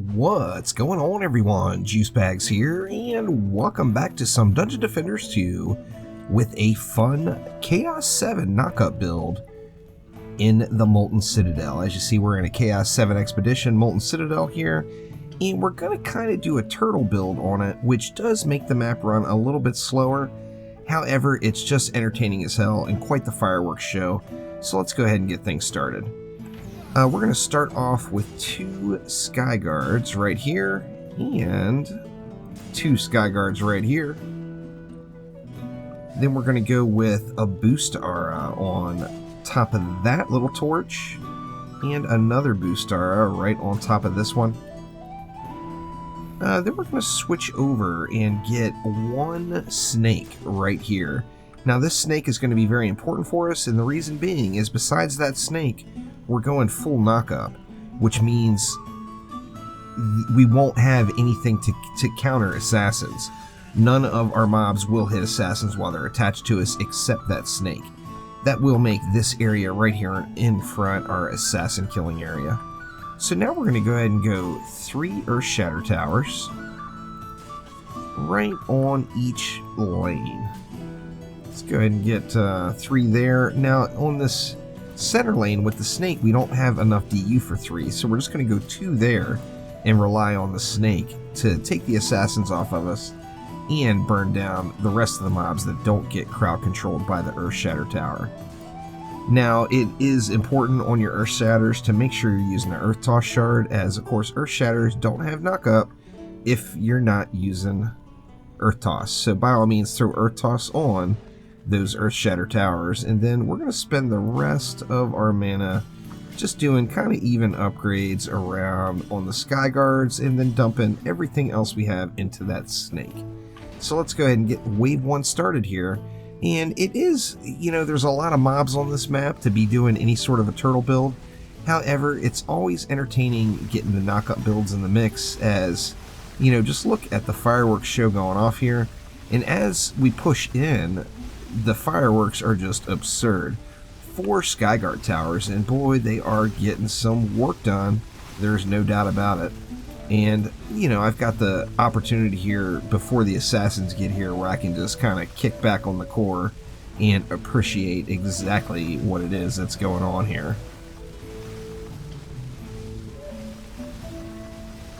What's going on, everyone? Juicebags here, and welcome back to some Dungeon Defenders 2 with a fun Chaos 7 knockup build in the Molten Citadel. As you see, we're in a Chaos 7 expedition, Molten Citadel here, and we're going to kind of do a turtle build on it, which does make the map run a little bit slower. However, it's just entertaining as hell and quite the fireworks show, so let's go ahead and get things started. We're going to start off with 2 Sky Guards right here, and 2 Sky Guards right here. Then we're going to go with a Boost Aura on top of that little torch, and another Boost Aura right on top of this one. Then we're going to switch over and get 1 snake right here. Now this snake is going to be very important for us, and the reason being is besides that snake, we're going full knockup, which means we won't have anything to counter assassins. None of our mobs will hit assassins while they're attached to us except that snake. That will make this area right here in front our assassin killing area. So now we're going to go ahead and go 3 Earthshatter Towers right on each lane. Let's go ahead and get 3 there. Now on this center lane with the snake, we don't have enough DU for 3, so we're just going to go 2 there and rely on the snake to take the assassins off of us and burn down the rest of the mobs that don't get crowd controlled by the Earthshatter Tower. Now, it is important on your Earthshatters to make sure you're using the Earth Toss shard, as of course Earthshatters don't have knockup if you're not using Earth Toss. So by all means, throw Earth Toss on those Earthshatter Towers, and then we're going to spend the rest of our mana just doing kind of even upgrades around on the Sky Guards, and then dumping everything else we have into that snake. So let's go ahead and get wave 1 started here. And it is, you know, there's a lot of mobs on this map to be doing any sort of a turtle build. However, it's always entertaining getting the knockup builds in the mix, as, you know, just look at the fireworks show going off here. And as we push in, the fireworks are just absurd. 4 Skyguard Towers, and boy, they are getting some work done. There's no doubt about it. And, you know, I've got the opportunity here before the assassins get here where I can just kind of kick back on the core and appreciate exactly what it is that's going on here.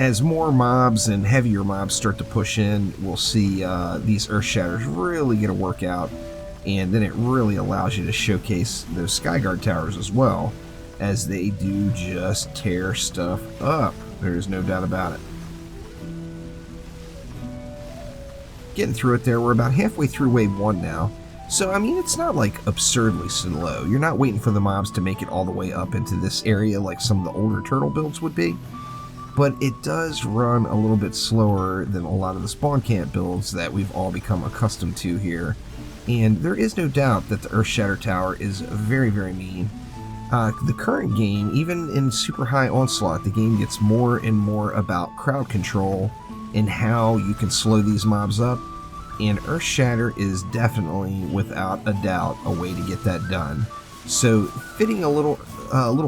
As more mobs and heavier mobs start to push in, we'll see these Earthshatters really get a workout, and then it really allows you to showcase those Skyguard Towers as well, as they do just tear stuff up. There's no doubt about it. Getting through it there, we're about halfway through wave 1 now. So, I mean, it's not like absurdly slow. You're not waiting for the mobs to make it all the way up into this area like some of the older turtle builds would be. But it does run a little bit slower than a lot of the spawn camp builds that we've all become accustomed to here. And there is no doubt that the Earthshatter Tower is very, very mean. The current game, even in super high onslaught, the game gets more and more about crowd control and how you can slow these mobs up. And Earthshatter is definitely, without a doubt, a way to get that done. So fitting a little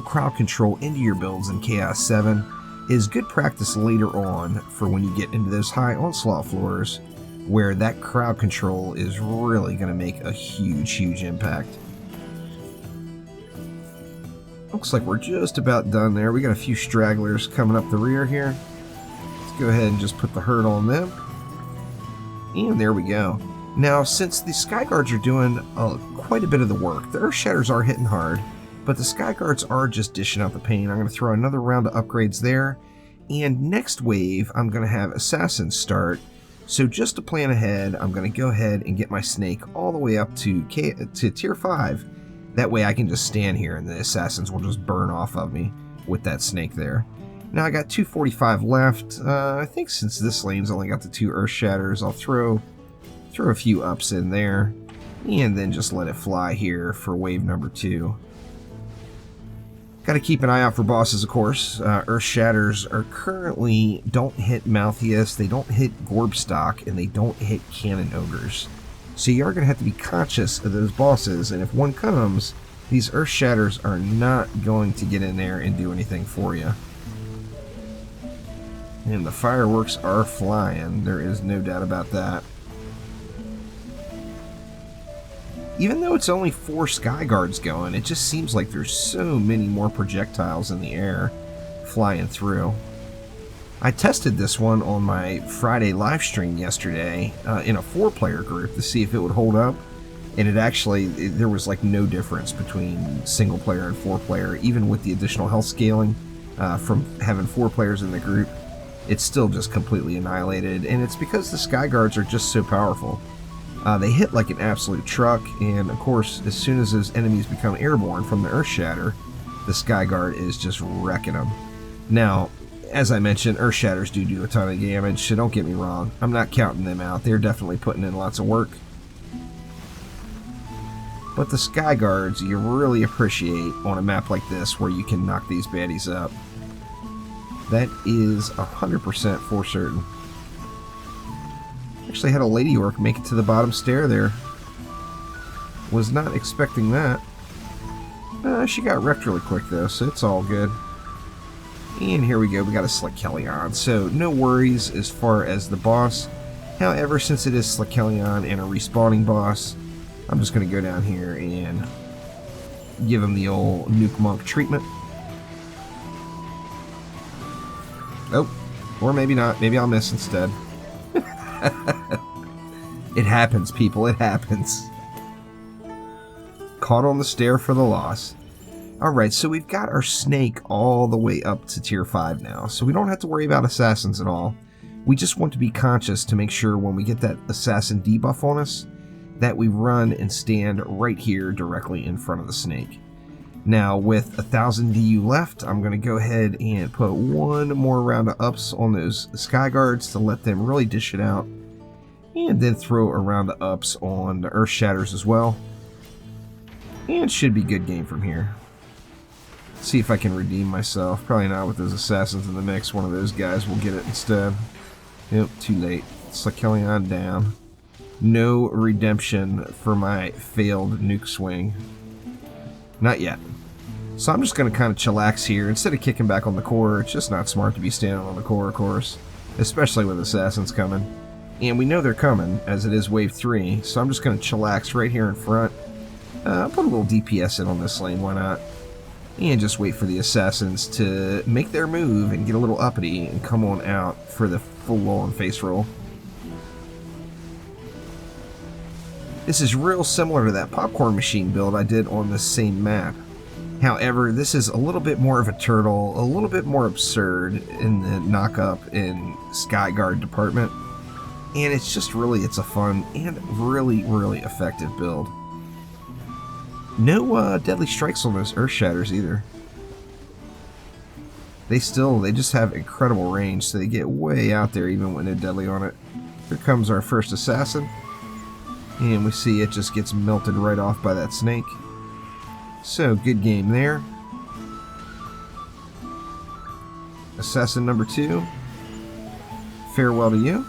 crowd control into your builds in Chaos 7 is good practice later on for when you get into those high onslaught floors, where that crowd control is really going to make a huge, huge impact. Looks like we're just about done there. We got a few stragglers coming up the rear here. Let's go ahead and just put the hurt on them. And there we go. Now, since the Sky Guards are doing quite a bit of the work, the Earthshatters are hitting hard, but the Sky Guards are just dishing out the pain. I'm going to throw another round of upgrades there. And next wave, I'm going to have Assassins start. So just to plan ahead, I'm going to go ahead and get my snake all the way up to tier 5. That way I can just stand here and the assassins will just burn off of me with that snake there. Now I got 245 left. I think since this lane's only got the 2 Earthshatters, I'll throw a few ups in there and then just let it fly here for wave number 2. Got to keep an eye out for bosses, of course. Earthshatters are currently don't hit Malthius, they don't hit Gorbstock, and they don't hit Cannon Ogres. So you are going to have to be conscious of those bosses, and if one comes, these Earthshatters are not going to get in there and do anything for you. And the fireworks are flying. There is no doubt about that. Even though it's only 4 sky guards going, it just seems like there's so many more projectiles in the air flying through. I tested this one on my Friday live stream yesterday in a 4-player group to see if it would hold up. And there was like no difference between single player and 4-player, even with the additional health scaling from having 4 players in the group. It's still just completely annihilated, and it's because the sky guards are just so powerful. They hit like an absolute truck, and of course, as soon as those enemies become airborne from the Earthshatter, the sky guard is just wrecking them. Now, as I mentioned, Earthshatters do a ton of damage, so don't get me wrong. I'm not counting them out. They're definitely putting in lots of work. But the sky guards you really appreciate on a map like this where you can knock these baddies up. That is 100% for certain. Actually had a lady orc make it to the bottom stair there. Was not expecting that. She got wrecked really quick though, so it's all good. And here we go, we got a Slickelion. So no worries as far as the boss. However, since it is Slickelion and a respawning boss, I'm just going to go down here and give him the old Nuke Monk treatment. Oh, or maybe not. Maybe I'll miss instead. It happens, people. It happens. Caught on the stair for the loss. Alright, so we've got our snake all the way up to tier 5 now, so we don't have to worry about assassins at all. We just want to be conscious to make sure when we get that assassin debuff on us, that we run and stand right here directly in front of the snake. Now, with 1,000 DU left, I'm going to go ahead and put one more round of ups on those sky guards to let them really dish it out, and then throw a round of ups on the Earthshatters as well. And should be good game from here. See if I can redeem myself. Probably not with those assassins in the mix. One of those guys will get it instead. Nope, too late. Slickelion down. No redemption for my failed nuke swing. Not yet. So I'm just going to kind of chillax here. Instead of kicking back on the core, it's just not smart to be standing on the core, of course. Especially with assassins coming. And we know they're coming, as it is wave 3. So I'm just going to chillax right here in front. Put a little DPS in on this lane, why not? And just wait for the assassins to make their move and get a little uppity and come on out for the full-on face roll. This is real similar to that popcorn machine build I did on the same map. However, this is a little bit more of a turtle, a little bit more absurd in the knock-up and Skyguard department. And it's just really, it's a fun and really, really effective build. No deadly strikes on those Earthshatters either. They just have incredible range, so they get way out there even when they're deadly on it. Here comes our first assassin. And we see it just gets melted right off by that snake. So, good game there. Assassin number 2. Farewell to you.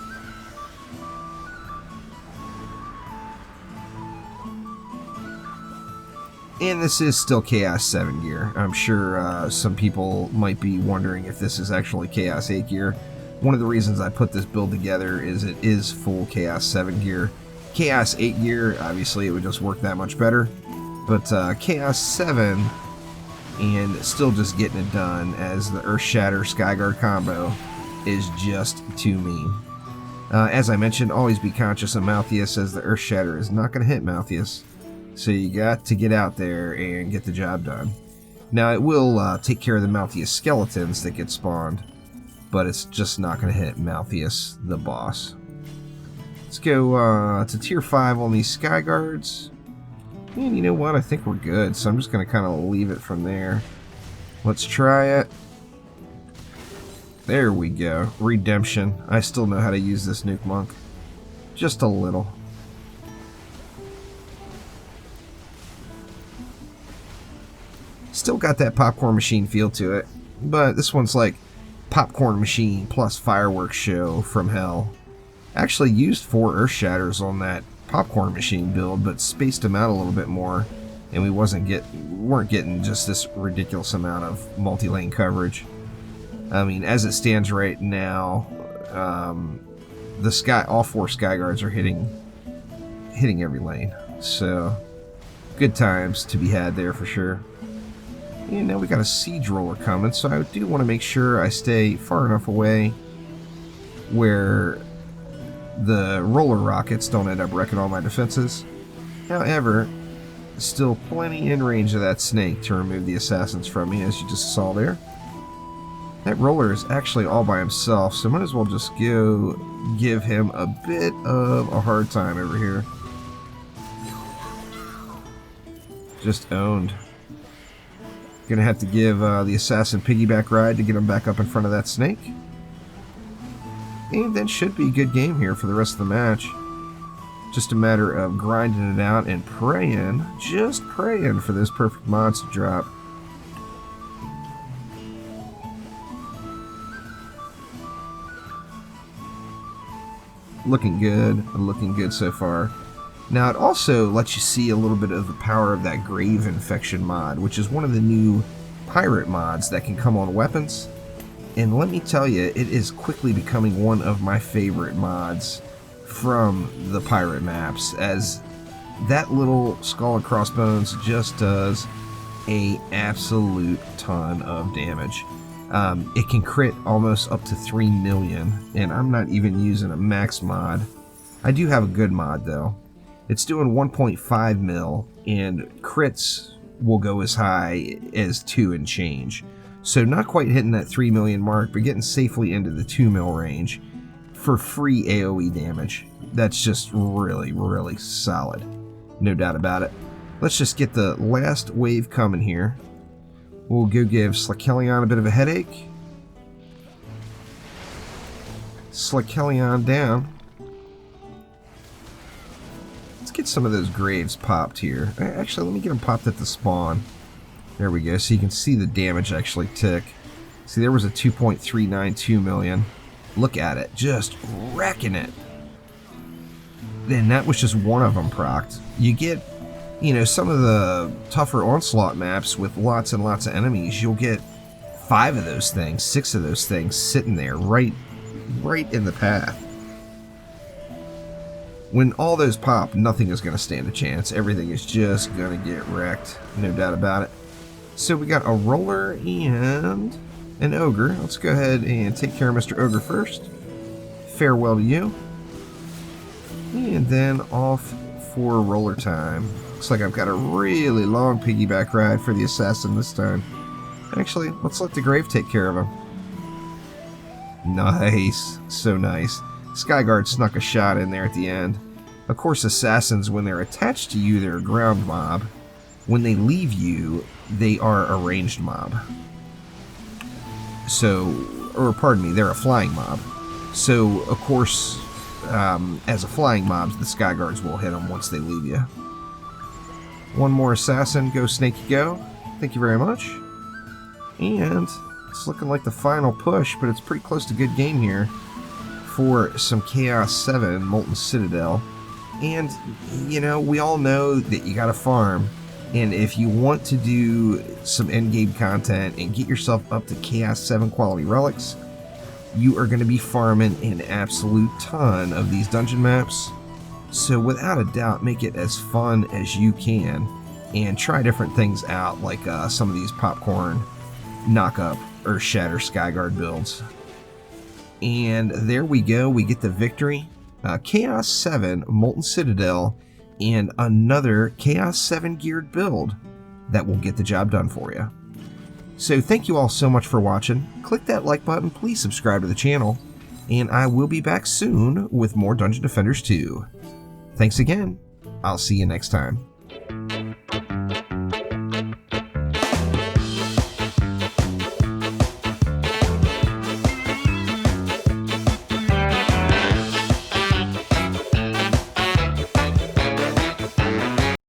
And this is still Chaos 7 gear. I'm sure some people might be wondering if this is actually Chaos 8 gear. One of the reasons I put this build together is it is full Chaos 7 gear. Chaos 8 gear, obviously it would just work that much better. But Chaos 7, and still just getting it done as the Earthshatter Skyguard combo is just too mean. As I mentioned, always be conscious of Malthius, as the Earthshatter is not going to hit Malthius. So you got to get out there and get the job done. Now it will take care of the Malthius skeletons that get spawned, but it's just not going to hit Malthius, the boss. Let's go to tier 5 on these Sky Guards. And you know what? I think we're good, so I'm just going to kind of leave it from there. Let's try it. There we go. Redemption. I still know how to use this Nuke Monk. Just a little. Still got that popcorn machine feel to it, but this one's like popcorn machine plus fireworks show from hell. Actually used 4 Earthshatters on that popcorn machine build, but spaced them out a little bit more, and we weren't getting just this ridiculous amount of multi-lane coverage. I mean, as it stands right now, all 4 Skyguards are hitting every lane. So, good times to be had there for sure. And now we got a siege roller coming, so I do want to make sure I stay far enough away where the roller rockets don't end up wrecking all my defenses. However, still plenty in range of that snake to remove the assassins from me, as you just saw there. That roller is actually all by himself, so might as well just go give him a bit of a hard time over here. Just owned. Gonna have to give the assassin piggyback ride to get him back up in front of that snake. And that should be a good game here for the rest of the match. Just a matter of grinding it out and praying, just praying for those perfect mods to drop. Looking good so far. Now it also lets you see a little bit of the power of that Grave Infection mod, which is one of the new pirate mods that can come on weapons. And let me tell you, it is quickly becoming one of my favorite mods from the pirate maps, as that little skull and crossbones just does a absolute ton of damage. It can crit almost up to 3 million, and I'm not even using a max mod. I do have a good mod though. It's doing 1.5 mil, and crits will go as high as 2 and change. So not quite hitting that 3 million mark, but getting safely into the 2 mil range for free AoE damage. That's just really, really solid. No doubt about it. Let's just get the last wave coming here. We'll go give Slakelion a bit of a headache. Slakelion down. Let's get some of those graves popped here. Actually, let me get them popped at the spawn. There we go, so you can see the damage actually tick. See, there was a 2.392 million. Look at it, just wrecking it. Then that was just one of them procced. You get, you know, some of the tougher onslaught maps with lots and lots of enemies, you'll get 5 of those things, 6 of those things sitting there right in the path. When all those pop, nothing is going to stand a chance. Everything is just going to get wrecked, no doubt about it. So we got a roller and an ogre. Let's go ahead and take care of Mr. Ogre first. Farewell to you. And then off for roller time. Looks like I've got a really long piggyback ride for the assassin this time. Actually, let's let the grave take care of him. Nice. So nice. Skyguard snuck a shot in there at the end. Of course, assassins, when they're attached to you, they're a ground mob. When they leave you, they are a ranged mob. So, or pardon me, they're a flying mob. So, of course, as a flying mob, the Skyguards will hit them once they leave you. One more assassin, go Snakey go. Thank you very much. And it's looking like the final push, but it's pretty close to good game here for some Chaos 7 Molten Citadel. And, you know, we all know that you gotta farm. And if you want to do some endgame content and get yourself up to Chaos 7 quality relics, you are going to be farming an absolute ton of these dungeon maps. So without a doubt, make it as fun as you can and try different things out, like some of these popcorn knock-up Earthshatter Skyguard builds. And there we go, we get the victory. Chaos 7 Molten Citadel and another Chaos 7 geared build that will get the job done for you. So thank you all so much for watching. Click that like button, please subscribe to the channel, and I will be back soon with more Dungeon Defenders 2. Thanks again. I'll see you next time.